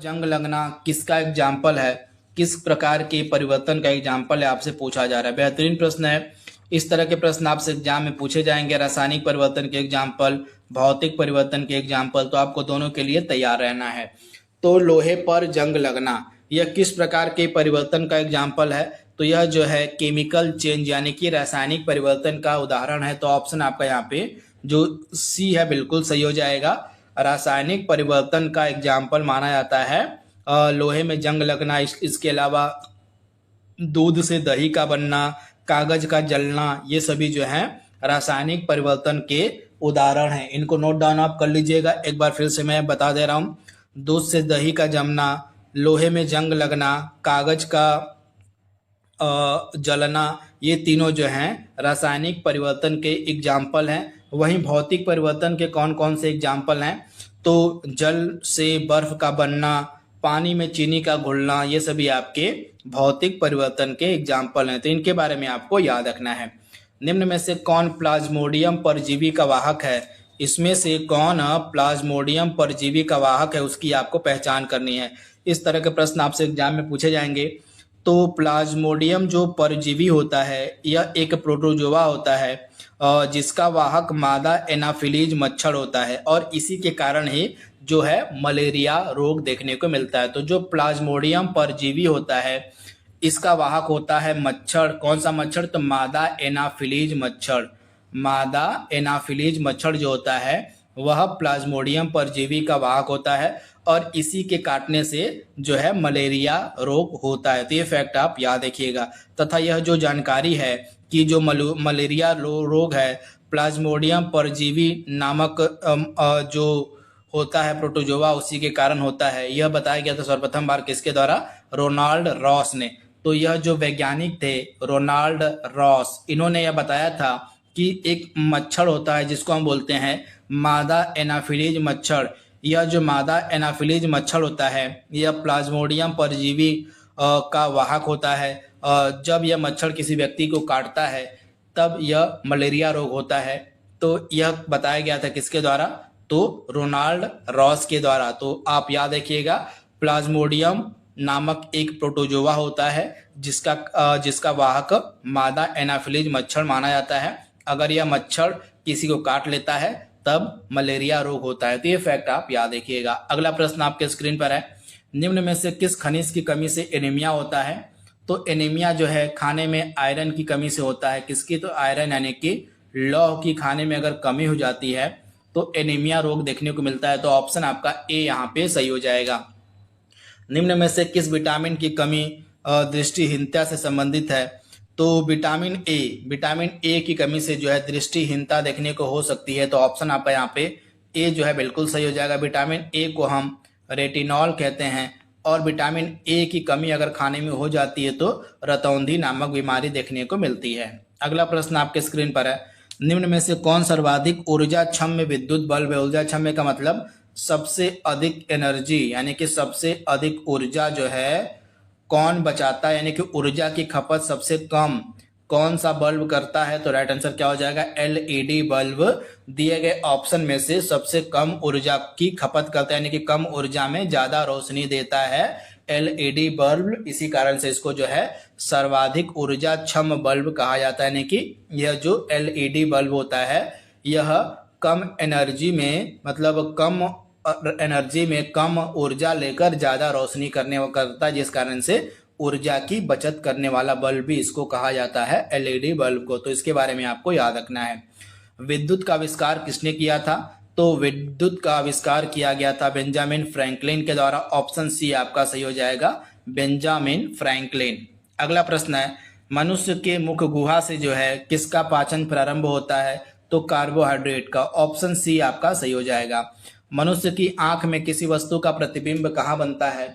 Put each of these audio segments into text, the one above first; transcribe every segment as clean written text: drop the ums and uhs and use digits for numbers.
जंग लगना किसका एग्जाम्पल है, किस प्रकार के परिवर्तन का एग्जाम्पल है, आपसे पूछा जा रहा है। बेहतरीन प्रश्न है। इस तरह के प्रश्न आपसे एग्जाम में पूछे जाएंगे। रासायनिक परिवर्तन के एग्जाम्पल, भौतिक परिवर्तन के एग्जाम्पल, तो आपको दोनों के लिए तैयार रहना है। तो लोहे पर जंग लगना यह किस प्रकार के परिवर्तन का एग्जाम्पल है, तो यह जो है केमिकल चेंज यानी कि रासायनिक परिवर्तन का उदाहरण है। तो ऑप्शन आपका यहाँ पे जो सी है बिल्कुल सही हो जाएगा। रासायनिक परिवर्तन का एग्जाम्पल माना जाता है लोहे में जंग लगना। इसके अलावा दूध से दही का बनना, कागज का जलना, ये सभी जो है रासायनिक परिवर्तन के उदाहरण हैं। इनको नोट डाउन आप कर लीजिएगा। एक बार फिर से मैं बता दे रहा हूँ। दूध से दही का जमना, लोहे में जंग लगना, कागज का जलना, ये तीनों जो हैं रासायनिक परिवर्तन के एग्जाम्पल हैं। वहीं भौतिक परिवर्तन के कौन कौन से एग्जाम्पल हैं, तो जल से बर्फ का बनना, पानी में चीनी का घुलना, ये सभी आपके भौतिक परिवर्तन के एग्जाम्पल हैं। तो इनके बारे में आपको याद रखना है। निम्न में से कौन प्लाज्मोडियम परजीवी का वाहक है? इसमें से कौन प्लाज्मोडियम परजीवी का वाहक है, उसकी आपको पहचान करनी है। इस तरह के प्रश्न आपसे एग्जाम में पूछे जाएंगे। तो प्लाज्मोडियम जो परजीवी होता है यह एक प्रोटोजोआ होता है जिसका वाहक मादा एनाफिलीज मच्छर होता है, और इसी के कारण ही जो है मलेरिया रोग देखने को मिलता है। तो जो प्लाज्मोडियम परजीवी होता है इसका वाहक होता है मच्छर। कौन सा मच्छर? तो मादा एनाफिलीज मच्छर। मादा एनाफिलीज मच्छर जो होता है वह प्लाज्मोडियम परजीवी का वाहक होता है, और इसी के काटने से जो है मलेरिया रोग होता है। तो ये फैक्ट आप याद रखिएगा। तथा यह जो जानकारी है कि जो मलेरिया रोग है प्लाज्मोडियम परजीवी नामक जो होता है प्रोटोजोआ, उसी के कारण होता है, यह बताया गया था सर्वप्रथम बार किसके द्वारा? रोनाल्ड रॉस ने। तो यह जो वैज्ञानिक थे रोनाल्ड रॉस, इन्होंने यह बताया था कि एक मच्छर होता है जिसको हम बोलते हैं मादा एनाफिलीज मच्छर। यह जो मादा एनाफिलीज मच्छर होता है यह प्लाज्मोडियम परजीवी का वाहक होता है। जब यह मच्छर किसी व्यक्ति को काटता है तब यह मलेरिया रोग होता है। तो यह बताया गया था किसके द्वारा? तो रोनाल्ड रॉस के द्वारा। तो आप याद रखिएगा प्लाज्मोडियम नामक एक प्रोटोजोआ होता है जिसका वाहक मादा एनाफिलीज मच्छर माना जाता है। अगर यह मच्छर किसी को काट लेता है तब मलेरिया रोग होता है। तो ये फैक्ट आप याद रखिएगा। अगला प्रश्न आपके स्क्रीन पर है। निम्न में से किस खनिज की कमी से एनीमिया होता है? तो एनीमिया जो है खाने में आयरन की कमी से होता है। किसकी? तो आयरन यानी कि लौह की खाने में अगर कमी हो जाती है तो एनीमिया रोग देखने को मिलता है। तो ऑप्शन आपका ए यहाँ पे सही हो जाएगा। निम्न में से किस विटामिन की कमी दृष्टिहीनता से संबंधित है? तो विटामिन ए की कमी से जो है दृष्टिहीनता देखने को हो सकती है। तो ऑप्शन आपका यहाँ पे ए जो है बिल्कुल सही हो जाएगा। विटामिन ए को हम रेटिनॉल कहते हैं, और विटामिन ए की कमी अगर खाने में हो जाती है तो रतौंधी नामक बीमारी देखने को मिलती है। अगला प्रश्न आपके स्क्रीन पर है। निम्न में से कौन सर्वाधिक ऊर्जाक्षम्य विद्युत बल्ब है? ऊर्जाक्षम्य का मतलब सबसे अधिक एनर्जी यानी कि सबसे अधिक ऊर्जा जो है कौन बचाता है, यानी कि ऊर्जा की खपत सबसे कम कौन सा बल्ब करता है? तो राइट आंसर क्या हो जाएगा? एलईडी बल्ब दिए गए ऑप्शन में से सबसे कम ऊर्जा की खपत करता है, यानी कि कम ऊर्जा में ज्यादा रोशनी देता है एलईडी बल्ब। इसी कारण से इसको जो है सर्वाधिक ऊर्जाक्षम बल्ब कहा जाता है। यानी कि यह जो एलईडी बल्ब होता है यह कम एनर्जी में मतलब कम एनर्जी में कम ऊर्जा लेकर ज्यादा रोशनी करता है, जिस कारण से ऊर्जा की बचत करने वाला बल्ब भी इसको कहा जाता है एलईडी बल्ब को। तो इसके बारे में आपको याद रखना है। विद्युत का आविष्कार किसने किया था? तो विद्युत का आविष्कार किया गया था बेंजामिन फ्रैंकलिन के द्वारा। ऑप्शन सी आपका सही हो जाएगा, बेंजामिन फ्रैंकलिन। अगला प्रश्न है। मनुष्य के मुख गुहा से जो है किसका पाचन प्रारंभ होता है? तो कार्बोहाइड्रेट का। ऑप्शन सी आपका सही हो जाएगा। मनुष्य की आंख में किसी वस्तु का प्रतिबिंब कहाँ बनता है?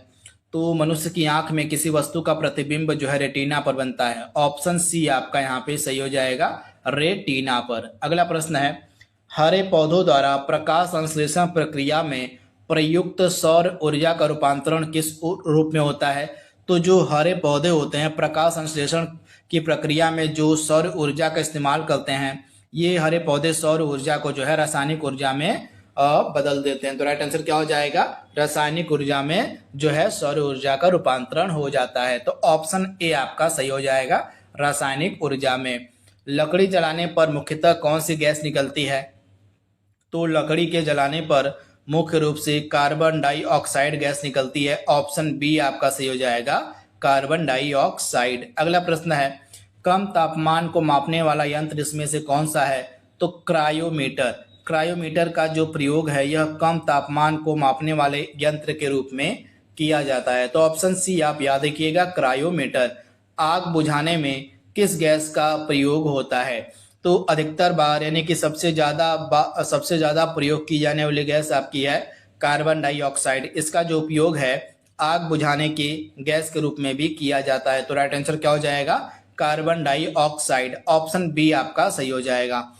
तो मनुष्य की आंख में किसी वस्तु का प्रतिबिंब जो है रेटिना पर बनता है। ऑप्शन सी आपका यहाँ पे सही हो जाएगा, रेटिना पर। अगला प्रश्न है। हरे पौधों द्वारा प्रकाश संश्लेषण प्रक्रिया में प्रयुक्त सौर ऊर्जा का रूपांतरण किस रूप में होता है? तो जो हरे पौधे होते हैं प्रकाश संश्लेषण की प्रक्रिया में जो सौर ऊर्जा का इस्तेमाल करते हैं, ये हरे पौधे सौर ऊर्जा को जो है रासायनिक ऊर्जा में बदल देते हैं। तो राइट आंसर क्या हो जाएगा, रासायनिक ऊर्जा में जो है सौर ऊर्जा का रूपांतरण हो जाता है। तो ऑप्शन ए आपका सही हो जाएगा, रासायनिक ऊर्जा में। लकड़ी जलाने पर मुख्यतः कौन सी गैस निकलती है? तो लकड़ी के जलाने पर मुख्य रूप से कार्बन डाइऑक्साइड गैस निकलती है। ऑप्शन बी आपका सही हो जाएगा, कार्बन डाइऑक्साइड। अगला प्रश्न है, कम तापमान को मापने वाला यंत्र इसमें से कौन सा है? तो क्रायोमीटर। क्रायोमीटर का जो प्रयोग है यह कम तापमान को मापने वाले यंत्र के रूप में किया जाता है। तो ऑप्शन सी आप याद रखिएगा, क्रायोमीटर। आग बुझाने में किस गैस का प्रयोग होता है? तो अधिकतर बार यानी कि सबसे ज्यादा प्रयोग की जाने वाली गैस आपकी है कार्बन डाइऑक्साइड। इसका जो उपयोग है आग बुझाने की गैस के रूप में भी किया जाता है। तो राइट आंसर क्या हो जाएगा, कार्बन डाइऑक्साइड। ऑप्शन बी आपका सही हो जाएगा।